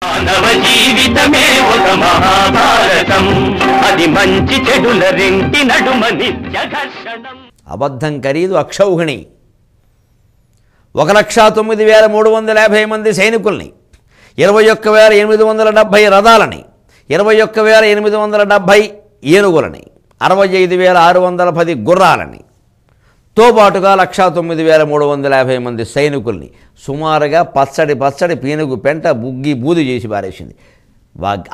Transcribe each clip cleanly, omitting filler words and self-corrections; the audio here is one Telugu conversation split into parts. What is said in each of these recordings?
మానవ జీవితమే ఒక మహాభారతం, అది మంచి చెడుల రెంటి నడుమ నిత్య ఘర్షణం. అబద్ధం ఖరీదు అక్షౌహిణి. 1,09,350 మంది సైనికుల్ని, 21,870 రథాలని, 21,870 ఏనుగులని, 65,610 గుర్రాలని, తో పాటుగా 1,09,350 మంది సైనికుల్ని సుమారుగా పచ్చడి పీనుగు పెంట బుగ్గి బూది చేసి పారేసింది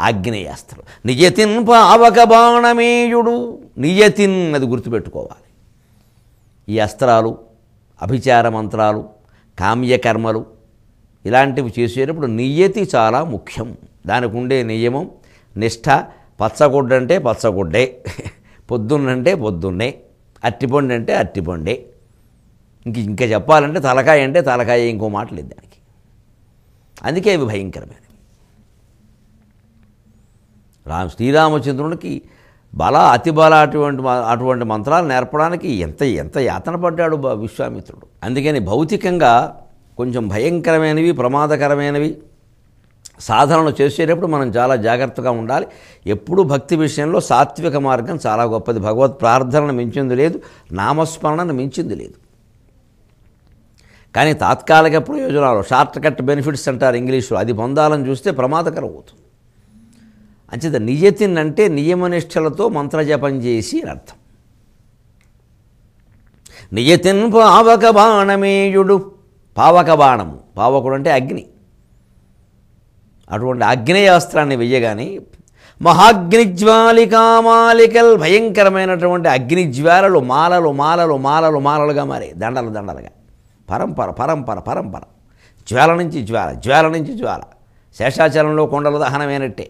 ఆగ్నేయాస్త్రం. నియతిన్ పావక బాణమేయుడు. నియతిన్ అది గుర్తుపెట్టుకోవాలి. ఈ అస్త్రాలు, అభిచార మంత్రాలు, కామ్యకర్మలు ఇలాంటివి చేసేటప్పుడు నియతి చాలా ముఖ్యం. దానికి ఉండే నియమం, నిష్ఠ. పచ్చగుడ్డంటే పచ్చగుడ్డే, పొద్దున్నంటే పొద్దున్నే, అట్టిపండు అంటే అట్టిపండే. ఇంకా చెప్పాలంటే తలకాయ అంటే తలకాయ, ఇంకో మాట లేదు దానికి. అందుకే అవి భయంకరమైనవి. శ్రీరామచంద్రునికి అతి బల అటువంటి మంత్రాలు నేర్పడానికి ఎంత యాతన పడ్డాడు విశ్వామిత్రుడు. అందుకని భౌతికంగా కొంచెం భయంకరమైనవి, ప్రమాదకరమైనవి సాధనలు చేసేటప్పుడు మనం చాలా జాగ్రత్తగా ఉండాలి. ఎప్పుడూ భక్తి విషయంలో సాత్విక మార్గం చాలా గొప్పది. భగవత్ ప్రార్థనను మించింది లేదు, నామస్మరణను మించింది లేదు. కానీ తాత్కాలిక ప్రయోజనాలు, షార్ట్ కట్ బెనిఫిట్స్ అంటారు ఇంగ్లీష్లో, అది పొందాలని చూస్తే ప్రమాదకరం అవుతుంది. అంచేత నియతిన్ అంటే నియమనిష్టలతో మంత్రజపం చేసి అని అర్థం. నియతిన్ పావక బాణమేయుడు. పావక బాణము, పావకుడు అంటే అగ్ని. అటువంటి అగ్నేయాస్త్రాన్ని వెయ్యగానే మహాగ్నిజ్వాలికామాలికల్, భయంకరమైనటువంటి అగ్నిజ్వాలలు మాలలుగా మారే, దండలుగా, పరంపర, జ్వాల నుంచి జ్వాల, శేషాచలంలో కొండల దహనమైనట్టే.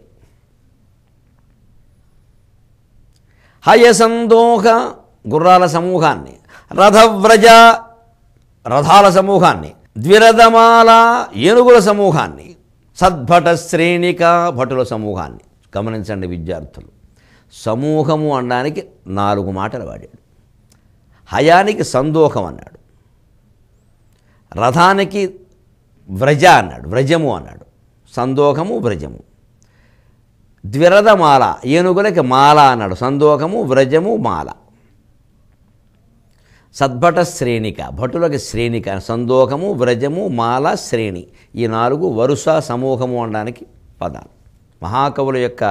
హయసందోహ, గుర్రాల సమూహాన్ని, రథవ్రజ, రథాల సమూహాన్ని, ద్విరథమాల, ఏనుగుల సమూహాన్ని, సద్భట శ్రేణిక, భటుల సమూహాన్ని. గమనించండి విద్యార్థులు, సమూహము అనడానికి 4 మాటలు వాడాడు. హయానికి సందోహం అన్నాడు, రథానికి వ్రజ అన్నాడు, వ్రజము అన్నాడు, సందోహము వ్రజము. ద్విరథమాల, ఏనుగులకి మాల అన్నాడు, సందోహము వ్రజము మాల. సద్భట శ్రేణిక, భటులకి శ్రేణిక, సందోహము వ్రజము మాల శ్రేణి. ఈ 4 వరుస సమూహము అనడానికి పదాలు. మహాకవుల యొక్క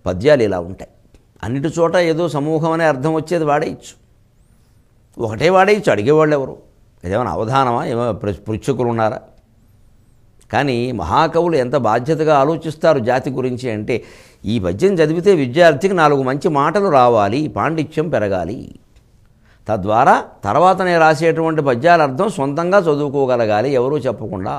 పద్యాలు ఇలా ఉంటాయి. అన్నిటి చోట ఏదో సమూహం అనే అర్థం వచ్చేది వాడేయచ్చు, ఒకటే వాడేయచ్చు. అడిగేవాళ్ళు ఎవరు? ఏమైనా అవధానమా? ఏమైనా పృచ్ఛకులు ఉన్నారా? కానీ మహాకవులు ఎంత బాధ్యతగా ఆలోచిస్తారు జాతి గురించి అంటే, ఈ పద్యం చదివితే విద్యార్థికి 4 మంచి మాటలు రావాలి, పాండిత్యం పెరగాలి. తద్వారా తర్వాత నేను రాసేటువంటి పద్యాల అర్థం సొంతంగా చదువుకోగలగాలి, ఎవరూ చెప్పకుండా.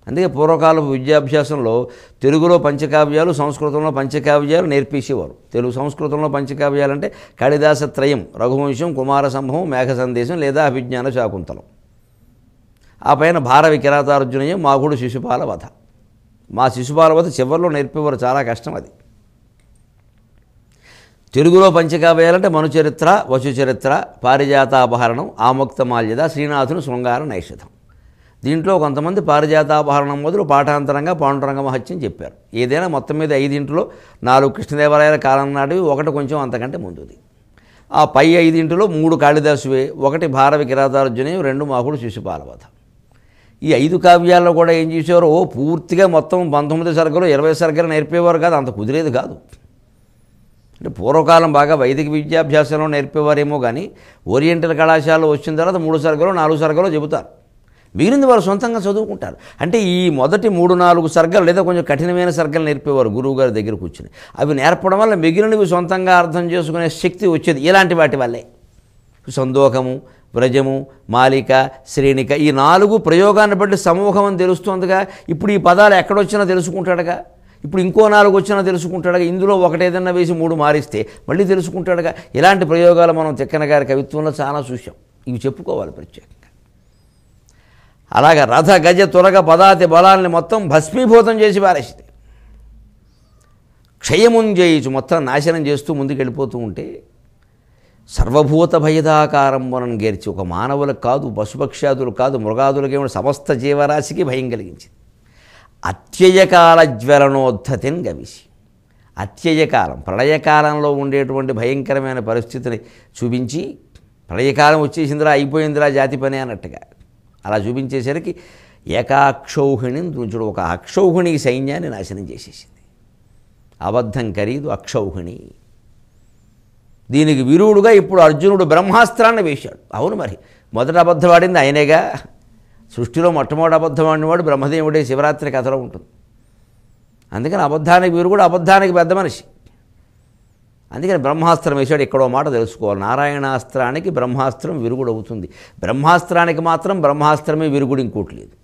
అందుకే పూర్వకాలపు విద్యాభ్యాసంలో తెలుగులో పంచకావ్యాలు, సంస్కృతంలో పంచకావ్యాలు నేర్పించేవారు. సంస్కృతంలో పంచకావ్యాలు అంటే కాళిదాసత్రయం, రఘువంశం, కుమార సంభవం, మేఘ సందేశం లేదా అభిజ్ఞాన శాకుంతలం. ఆ పైన భారవి, కిరాతార్జునయం, మాగుడు, శిశుపాల వధ. మా శిశుపాల వధ చివరిలో నేర్పేవారు, చాలా కష్టం అది. తెలుగులో పంచకావ్యాలంటే మనుచరిత్ర, వశుచరిత్ర, పారిజాతాపహరణం, ఆముక్తమాల్యద, శ్రీనాథుని శృంగార నైషధం. దీంట్లో కొంతమంది పారిజాతాపహరణం మొదలు పాఠాంతరంగా పాండురంగ మహత్యం చెప్పారు. ఏదైనా మొత్తం మీద 5 4 కృష్ణదేవరాయల కాలం నాటివి, 1 కొంచెం అంతకంటే ముందుది. ఆ పై 5 3 కాళిదాసువే, 1 భారవి, కిరాతార్జునయం, 2 మాకుడు, శిశుపాల వధ. ఈ 5 కావ్యాల్లో కూడా ఏం చేసేవారు? పూర్తిగా మొత్తం 19 సర్గలు 20 సర్గలు నేర్పేవారు కాదు, అంత కుదిరేది కాదు. అంటే పూర్వకాలం బాగా వైదిక విద్యాభ్యాసంలో నేర్పేవారేమో కానీ ఓరియంటల్ కళాశాలలో వచ్చిన తర్వాత 3 సర్గలు 4 సర్గలు చెబుతారు, మిగిలింది వారు సొంతంగా చదువుకుంటారు. అంటే ఈ మొదటి 3-4 సర్గలు లేదా కొంచెం కఠినమైన సర్గలు నేర్పేవారు గురువుగారి దగ్గర కూర్చుని. అవి నేర్పడం వల్ల మిగిలినవి సొంతంగా అర్థం చేసుకునే శక్తి వచ్చేది ఇలాంటి వాటి వల్లే. సందోహము, వ్రజము, మాలిక, శ్రేణిక, ఈ 4 ప్రయోగాన్ని బట్టి సమూహం అని తెలుస్తుందిగా. ఇప్పుడు ఈ పదాలు ఎక్కడొచ్చినా తెలుసుకుంటాడుగా, ఇప్పుడు ఇంకో 4 వచ్చినా తెలుసుకుంటాడుగా, ఇందులో ఒకటి ఏదన్నా వేసి 3 మారిస్తే మళ్ళీ తెలుసుకుంటాడుగా. ఇలాంటి ప్రయోగాలు మనం తిక్కన గారి కవిత్వంలో చాలా చూసాం. ఇవి చెప్పుకోవాలి ప్రత్యేకంగా. అలాగా రథ గజ తురగ పదాతి బలాల్ని మొత్తం భస్మీభూతం చేసి పారేసింది. క్షయముంజేయచ్చు, మొత్తం నాశనం చేస్తూ ముందుకెళ్ళిపోతూ ఉంటే సర్వభూత భయదాకారం మనం గేర్చి, ఒక మానవులకు కాదు, పశుపక్ష్యాదులు కాదు, మృగాదులకి సమస్త జీవరాశికి భయం కలిగించింది. అత్యయకాల జ్వలనోద్ధతిని గవిసి. అత్యయకాలం ప్రళయకాలంలో ఉండేటువంటి భయంకరమైన పరిస్థితిని చూపించి, ప్రళయకాలం వచ్చేసిందిరా అయిపోయిందిరా జాతి పని అన్నట్టుగా అలా చూపించేసరికి ఏకాక్షౌహిణిని తుంచుడు, ఒక అక్షౌహిణి సైన్యాన్ని నాశనం చేసేసింది. అబద్ధం ఖరీదు అక్షౌహిణి. దీనికి విరుడుగా ఇప్పుడు అర్జునుడు బ్రహ్మాస్త్రాన్ని వేశాడు. అవును, మరి మొదట అబద్ధం ఆడింది ఆయనేగా. సృష్టిలో మొట్టమొదటి అబద్ధం ఆడినవాడు బ్రహ్మదేవుడే, శివరాత్రి కథలో ఉంటుంది. అందుకని అబద్ధానికి విరుగుడు, అబద్ధానికి పెద్ద మనిషి. అందుకని బ్రహ్మాస్త్రం వేశాడు. ఎక్కడో మాట తెలుసుకోవాలి, నారాయణాస్త్రానికి బ్రహ్మాస్త్రం విరుగుడు అవుతుంది. బ్రహ్మాస్త్రానికి మాత్రం బ్రహ్మాస్త్రమే విరుగుడు, ఇంకోటి లేదు.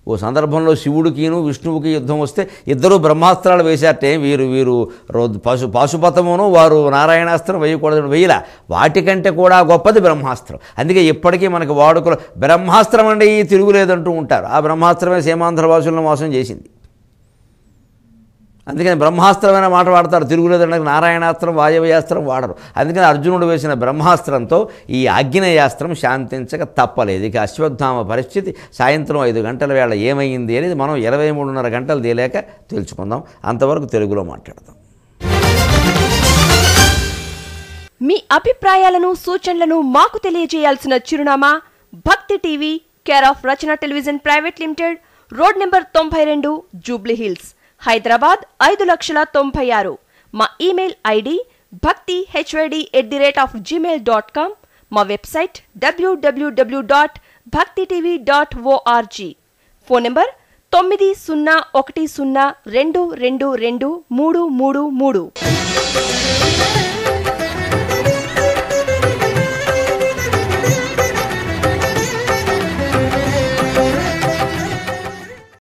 ఓ సందర్భంలో శివుడికిను విష్ణువుకి యుద్ధం వస్తే ఇద్దరు బ్రహ్మాస్త్రాలు వేశారటే, వీరు పాశుపతమును వారు నారాయణాస్త్రం వేయకూడదు, వేయలా. వాటికంటే కూడా గొప్పది బ్రహ్మాస్త్రం. అందుకే ఇప్పటికీ మనకు వాడుకలో బ్రహ్మాస్త్రం అంటే తిరుగులేదంటూ ఉంటారు. ఆ బ్రహ్మాస్త్రమే సీమాంధ్ర వాసులను మోసం చేసింది. అందుకని బ్రహ్మాస్త్రమైన మాట వాడతారు, తిరుగులేదంటే నారాయణాస్త్రం వాయవ్యాస్త్రం వాడరు. అందుకని అర్జునుడు వేసిన బ్రహ్మాస్త్రంతో ఈ ఆగ్నేయాస్త్రం శాంతించక తప్పలేదు. ఇక అశ్వత్థామ పరిస్థితి సాయంత్రం 5 గంటల వేళ ఏమైంది అనేది మనం 23:30 గంటలు తేలేక తెలుసుకుందాం. అంతవరకు తెలుగులో మాట్లాడదాం. మీ అభిప్రాయాలను సూచనలను మాకు తెలియజేయాల్సిన చిరునామా భక్తి TV, care of Rachana television private limited, road number 92, Jubilee hills, Hyderabad 5,96,000. మా ఇమెయిల్ ఐడి bhaktihyd@gmail.com. మా వెబ్సైట్ www.bhaktitv.org. Phone number 9010222333.